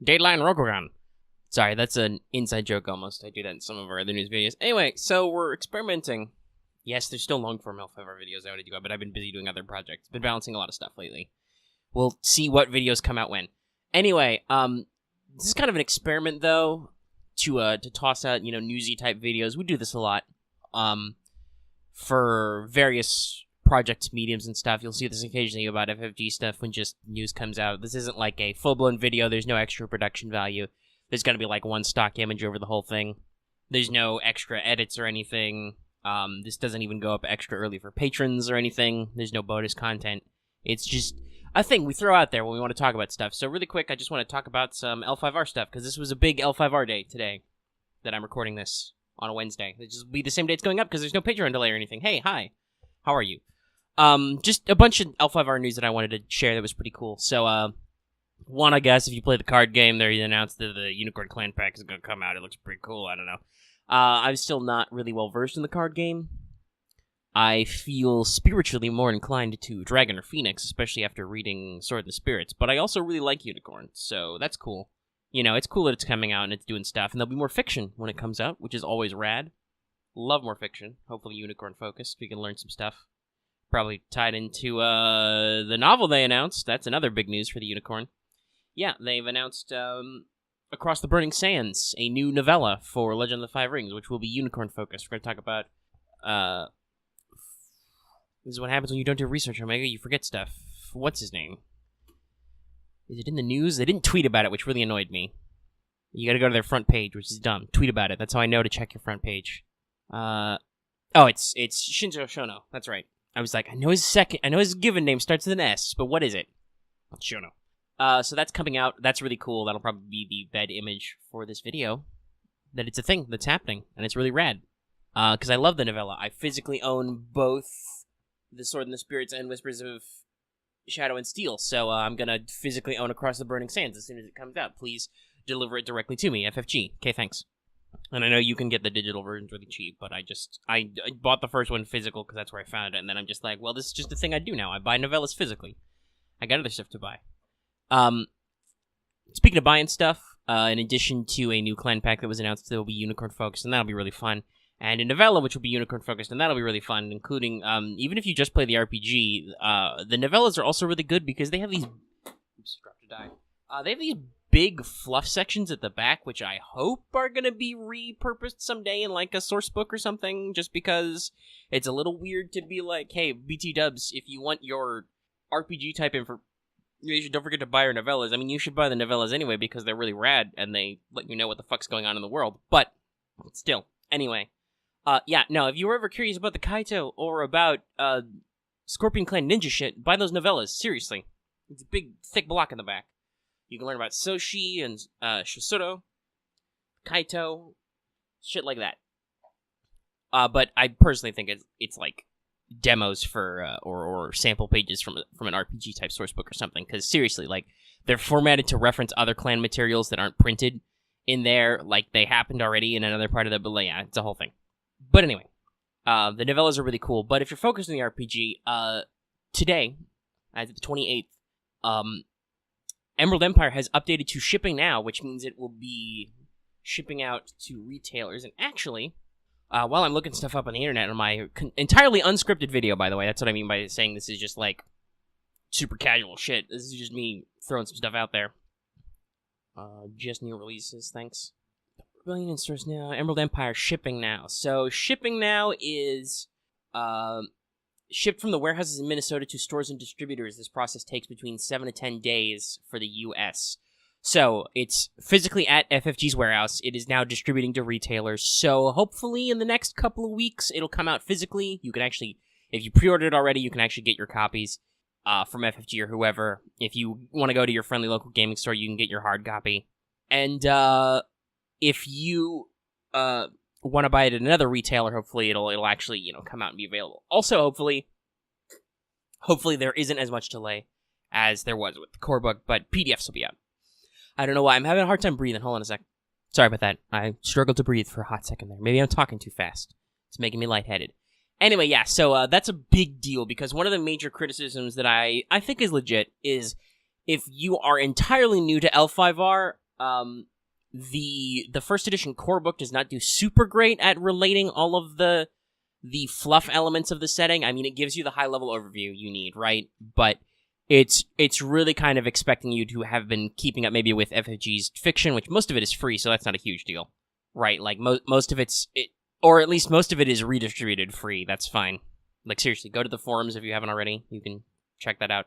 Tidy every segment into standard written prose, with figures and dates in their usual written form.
Dateline Rokugan. Sorry, that's an inside joke almost. I do that in some of our other news videos. Anyway, so we're experimenting. Yes, there's still long-form L5R videos I want to do, but I've been busy doing other projects. Been balancing a lot of stuff lately. We'll see what videos come out when. Anyway, this is kind of an experiment, though, to toss out, newsy-type videos. We do this a lot, for various project mediums and stuff. You'll see this occasionally about FFG stuff when just news comes out. This isn't like a full-blown video. There's no extra production value. There's going to be like one stock image over the whole thing. There's no extra edits or anything. This doesn't even go up extra early for patrons or anything. There's no bonus content. It's just a thing we throw out there when we want to talk about stuff. So really quick, I just want to talk about some L5R stuff, because this was a big L5R day today that I'm recording this on a Wednesday. It'll just be the same day it's going up because there's no Patreon delay or anything. Hey, hi. How are you? Just a bunch of L5R news that I wanted to share that was pretty cool. So, one, I guess, if you play the card game, they announced that the Unicorn Clan Pack is going to come out. It looks pretty cool. I don't know. I'm still not really well versed in the card game. I feel spiritually more inclined to Dragon or Phoenix, especially after reading Sword and the Spirits. But I also really like Unicorn, so that's cool. It's cool that it's coming out and it's doing stuff, and there'll be more fiction when it comes out, which is always rad. Love more fiction. Hopefully Unicorn-focused. We can learn some stuff. Probably tied into the novel they announced. That's another big news for the Unicorn. Yeah, they've announced Across the Burning Sands, a new novella for Legend of the Five Rings, which will be Unicorn-focused. We're going to talk about... This is what happens when you don't do research, Omega. You forget stuff. What's his name? Is it in the news? They didn't tweet about it, which really annoyed me. You gotta go to their front page, which is dumb. Tweet about it. That's how I know to check your front page. It's Shinzo Shono. That's right. I was like, I know his given name starts with an S, but what is it? Shono. So that's coming out. That's really cool. That'll probably be the bed image for this video. That it's a thing that's happening, and it's really rad. Because I love the novella. I physically own both The Sword and the Spirits and Whispers of Shadow and Steel, so I'm gonna physically own Across the Burning Sands as soon as it comes out. Please deliver it directly to me, FFG. Okay, thanks. And I know you can get the digital versions really cheap, but I bought the first one physical because that's where I found it, and then I'm just like, well, this is just a thing I do now. I buy novellas physically. I got other stuff to buy. Speaking of buying stuff, in addition to a new clan pack that was announced, there will be Unicorn focused, and that'll be really fun. And a novella, which will be Unicorn-focused, and that'll be really fun, including, even if you just play the RPG, the novellas are also really good because they have these... Oops, dropped a die. They have these big fluff sections at the back, which I hope are going to be repurposed someday in, like, a source book or something, just because it's a little weird to be like, hey, BT Dubs, if you want your RPG-type information, don't forget to buy our novellas. I mean, you should buy the novellas anyway because they're really rad, and they let you know what the fuck's going on in the world, but still. Anyway. If you were ever curious about the Kaito or about Scorpion Clan ninja shit, buy those novellas, seriously. It's a big, thick block in the back. You can learn about Soshi and Shosuro, Kaito, shit like that. But I personally think it's like demos for, or sample pages from an RPG-type sourcebook or something, because seriously, like, they're formatted to reference other clan materials that aren't printed in there, like they happened already in another part of the... But yeah, it's a whole thing. But anyway, the novellas are really cool. But if you're focused on the RPG, today, as of the 28th, Emerald Empire has updated to shipping now, which means it will be shipping out to retailers. And actually, while I'm looking stuff up on the internet on my entirely unscripted video, by the way, that's what I mean by saying this is just like super casual shit. This is just me throwing some stuff out there. Just new releases, thanks. Rebellion in stores now. Emerald Empire shipping now. So shipping now is shipped from the warehouses in Minnesota to stores and distributors. This process takes between 7 to 10 days for the U.S. So it's physically at FFG's warehouse. It is now distributing to retailers. So hopefully in the next couple of weeks, it'll come out physically. You can actually, if you pre-ordered already, you can actually get your copies from FFG or whoever. If you want to go to your friendly local gaming store, you can get your hard copy. And if you want to buy it at another retailer, hopefully it'll actually, come out and be available. Also, hopefully there isn't as much delay as there was with the core book, but PDFs will be out. I don't know why. I'm having a hard time breathing. Hold on a sec. Sorry about that. I struggled to breathe for a hot second there. Maybe I'm talking too fast. It's making me lightheaded. Anyway, yeah, so that's a big deal, because one of the major criticisms that I think is legit is if you are entirely new to L5R, The first edition core book does not do super great at relating all of the fluff elements of the setting. I mean, it gives you the high level overview you need, right? But it's really kind of expecting you to have been keeping up maybe with FFG's fiction, which most of it is free, so that's not a huge deal, right? Like most of or at least most of it is redistributed free. That's fine. Like seriously, go to the forums if you haven't already. You can check that out.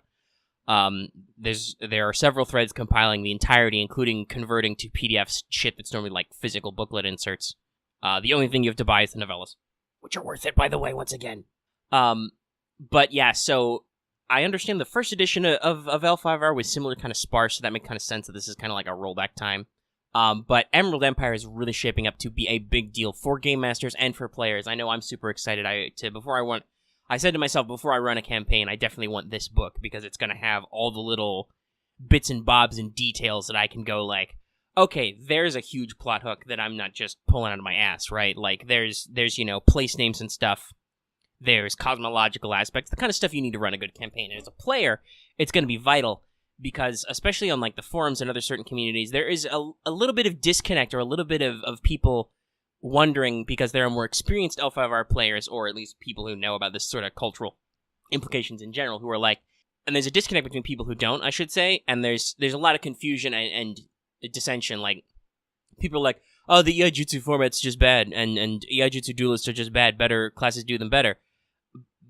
There are several threads compiling the entirety, including converting to PDFs shit that's normally like physical booklet inserts. The only thing you have to buy is the novellas, which are worth it, by the way, once again. But yeah, so I understand the first edition of L5R was similar, kind of sparse, so that makes kind of sense that this is kind of like a rollback time. But Emerald Empire is really shaping up to be a big deal for game masters and for players. I know I'm super excited. I said to myself, before I run a campaign, I definitely want this book, because it's going to have all the little bits and bobs and details that I can go like, okay, there's a huge plot hook that I'm not just pulling out of my ass, right? Like, there's place names and stuff. There's cosmological aspects, the kind of stuff you need to run a good campaign. And as a player, it's going to be vital, because especially on like the forums and other certain communities, there is a little bit of disconnect, or a little bit of people wondering, because there are more experienced L5R players, or at least people who know about this sort of cultural implications in general, who are like, and there's a disconnect between people who don't, I should say, and there's a lot of confusion and dissension. Like, people are like, oh, the Iaijutsu format's just bad, and Iaijutsu duelists are just bad, better classes do them better.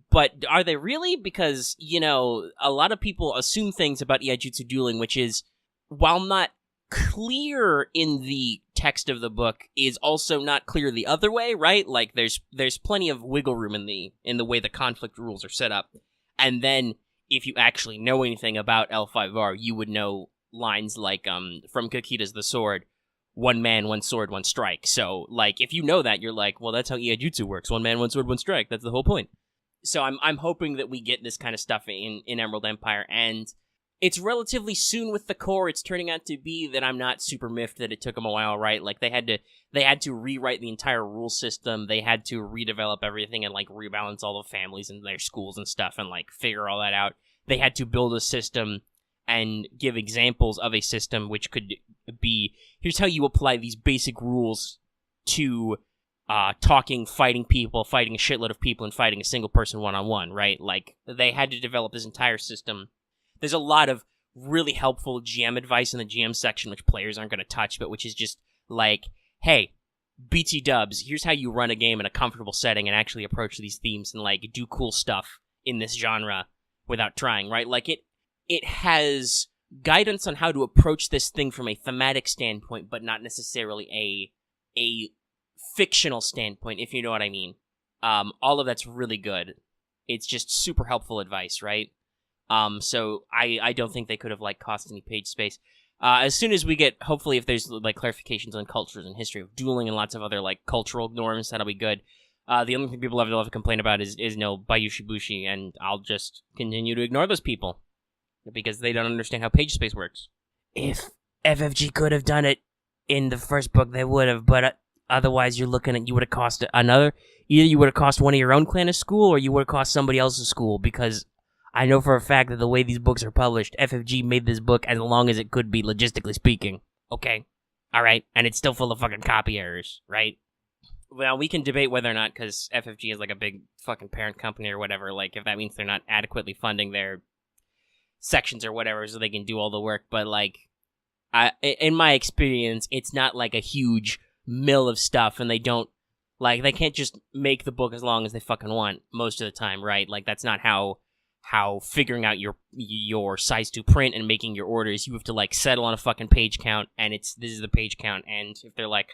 But are they really? Because, a lot of people assume things about Iaijutsu dueling, which is, while not clear in the text of the book, is also not clear the other way, right? Like, there's plenty of wiggle room in the way the conflict rules are set up. And then, if you actually know anything about L5R, you would know lines like, from Kakita's The Sword, one man, one sword, one strike. So, like, if you know that, you're like, well, that's how Iaijutsu works. One man, one sword, one strike. That's the whole point. So I'm hoping that we get this kind of stuff in Emerald Empire, and it's relatively soon with the core. It's turning out to be that I'm not super miffed that it took them a while, right? Like, they had to rewrite the entire rule system. They had to redevelop everything and like rebalance all the families and their schools and stuff, and like figure all that out. They had to build a system and give examples of a system, which could be, here's how you apply these basic rules to talking, fighting people, fighting a shitload of people, and fighting a single person one-on-one, right? Like, they had to develop this entire system. There's a lot of really helpful GM advice in the GM section, which players aren't going to touch, but which is just like, hey, BT dubs, here's how you run a game in a comfortable setting and actually approach these themes and like do cool stuff in this genre without trying, right? Like, it has guidance on how to approach this thing from a thematic standpoint, but not necessarily a fictional standpoint, if you know what I mean. All of that's really good. It's just super helpful advice, right? So I don't think they could have like cost any page space. As soon as we get, hopefully, if there's like clarifications on cultures and history of dueling and lots of other like cultural norms, that'll be good. The only thing people have to complain about is no Bayushi Bushi, and I'll just continue to ignore those people because they don't understand how page space works. If FFG could have done it in the first book, they would have, but otherwise, you're looking at, you would have cost either you would have cost one of your own clan a school, or you would have cost somebody else's school, because I know for a fact that the way these books are published, FFG made this book as long as it could be, logistically speaking. Okay? Alright? And it's still full of fucking copy errors, right? Well, we can debate whether or not, because FFG is like a big fucking parent company or whatever, like, if that means they're not adequately funding their sections or whatever so they can do all the work, but, like, in my experience, it's not like a huge mill of stuff, and they can't just make the book as long as they fucking want most of the time, right? Like, that's not how figuring out your size to print and making your orders, you have to like settle on a fucking page count, and this is the page count, and if they're like,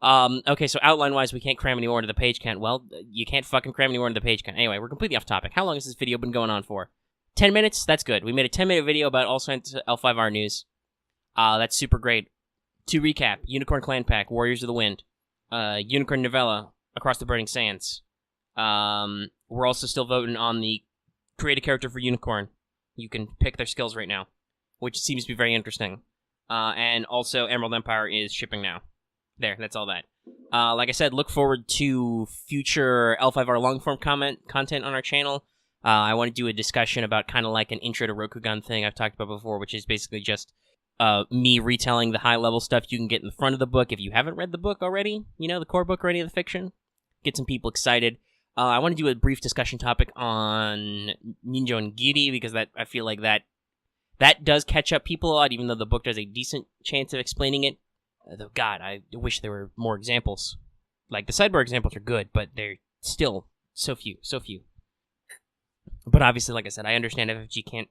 okay, so outline wise we can't cram any more into the page count, well, you can't fucking cram any more into the page count. Anyway, we're completely off topic. How long has this video been going on for? 10 minutes? That's good. We made a 10-minute video about all sorts of L5R news. That's super great. To recap, Unicorn Clan Pack, Warriors of the Wind, Unicorn Novella, Across the Burning Sands. We're also still voting on the create a character for Unicorn. You can pick their skills right now, which seems to be very interesting. And also, Emerald Empire is shipping now. There, that's all that. Like I said, look forward to future L5R long-form content on our channel. I want to do a discussion about kind of like an intro to Rokugan thing I've talked about before, which is basically just me retelling the high-level stuff you can get in the front of the book if you haven't read the book already, the core book or any of the fiction. Get some people excited. I want to do a brief discussion topic on Ninjo and Giri, because I feel like that does catch up people a lot, even though the book does a decent chance of explaining it. Though, God, I wish there were more examples. Like, the sidebar examples are good, but they're still so few. But obviously, like I said, I understand FFG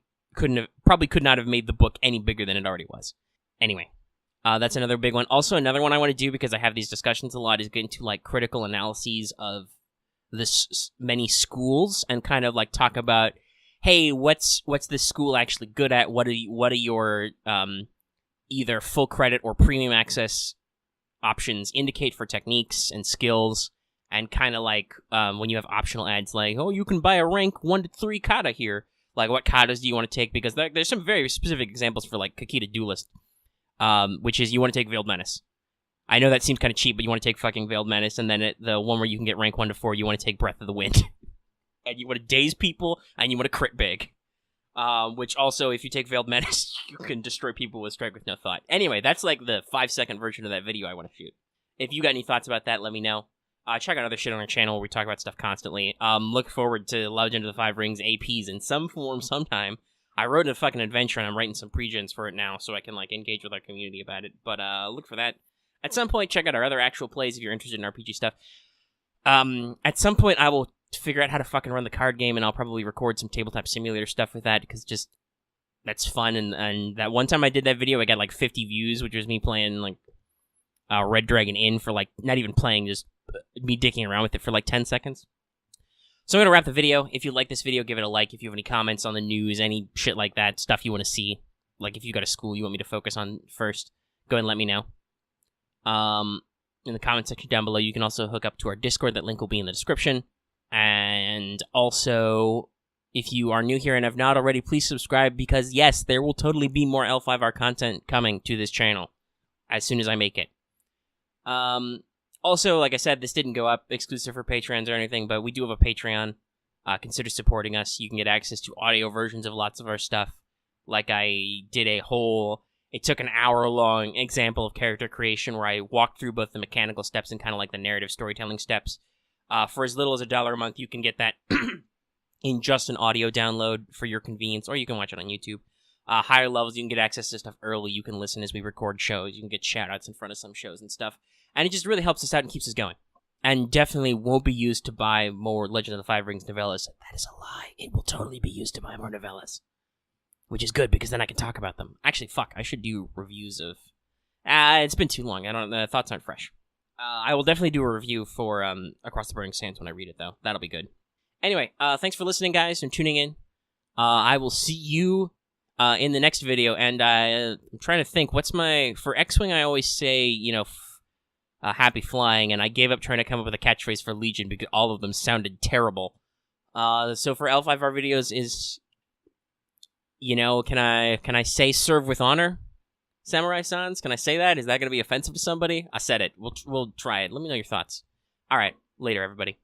probably could not have made the book any bigger than it already was. Anyway, that's another big one. Also, another one I want to do, because I have these discussions a lot, is get into, like, critical analyses of many schools and kind of, like, talk about, hey, what's this school actually good at? What are your either full credit or premium access options indicate for techniques and skills? And kind of like when you have optional ads like, oh, you can buy a rank 1 to 3 kata here. Like, what katas do you want to take? Because there's some very specific examples for, like, Kakita Duelist, which is you want to take Veiled Menace. I know that seems kind of cheap, but you want to take fucking Veiled Menace, and then the one where you can get rank 1 to 4, you want to take Breath of the Wind. And you want to daze people, and you want to crit big. Which also, if you take Veiled Menace, you can destroy people with Strike with No Thought. Anyway, that's like the 5-second version of that video I want to shoot. If you got any thoughts about that, let me know. Check out other shit on our channel where we talk about stuff constantly. Look forward to Legend of the Five Rings APs in some form sometime. I wrote a fucking adventure, and I'm writing some pre-gens for it now, so I can, like, engage with our community about it. But, look for that. At some point, check out our other actual plays if you're interested in RPG stuff. At some point, I will figure out how to fucking run the card game, and I'll probably record some tabletop simulator stuff with that, because just, that's fun. And that one time I did that video, I got, like, 50 views, which was me playing, like, Red Dragon Inn for, like, not even playing, just me dicking around with it for, like, 10 seconds. So I'm going to wrap the video. If you like this video, give it a like. If you have any comments on the news, any shit like that, stuff you want to see, like if you got a school you want me to focus on first, go ahead and let me know. In the comment section down below, you can also hook up to our Discord. That link will be in the description. And also, if you are new here and have not already, please subscribe, because yes, there will totally be more L5R content coming to this channel as soon as I make it. Also, like I said, this didn't go up exclusive for Patreons or anything, but we do have a Patreon. Consider supporting us. You can get access to audio versions of lots of our stuff. Like I did it took an hour-long example of character creation where I walked through both the mechanical steps and kind of like the narrative storytelling steps. For as little as $1 a month, you can get that in just an audio download for your convenience, or you can watch it on YouTube. Higher levels, you can get access to stuff early. You can listen as we record shows. You can get shout-outs in front of some shows and stuff. And it just really helps us out and keeps us going. And definitely won't be used to buy more Legend of the Five Rings novellas. That is a lie. It will totally be used to buy more novellas. Which is good, because then I can talk about them. Actually, fuck, I should do reviews of... it's been too long. The thoughts aren't fresh. I will definitely do a review for Across the Burning Sands when I read it, though. That'll be good. Anyway, thanks for listening, guys, and tuning in. I will see you in the next video, and I'm trying to think, for X-Wing, I always say, happy flying, and I gave up trying to come up with a catchphrase for Legion because all of them sounded terrible. So for L5R videos is, can I say serve with honor? Samurai Sans? Can I say that? Is that going to be offensive to somebody? I said it. We'll try it. Let me know your thoughts. All right. Later, everybody.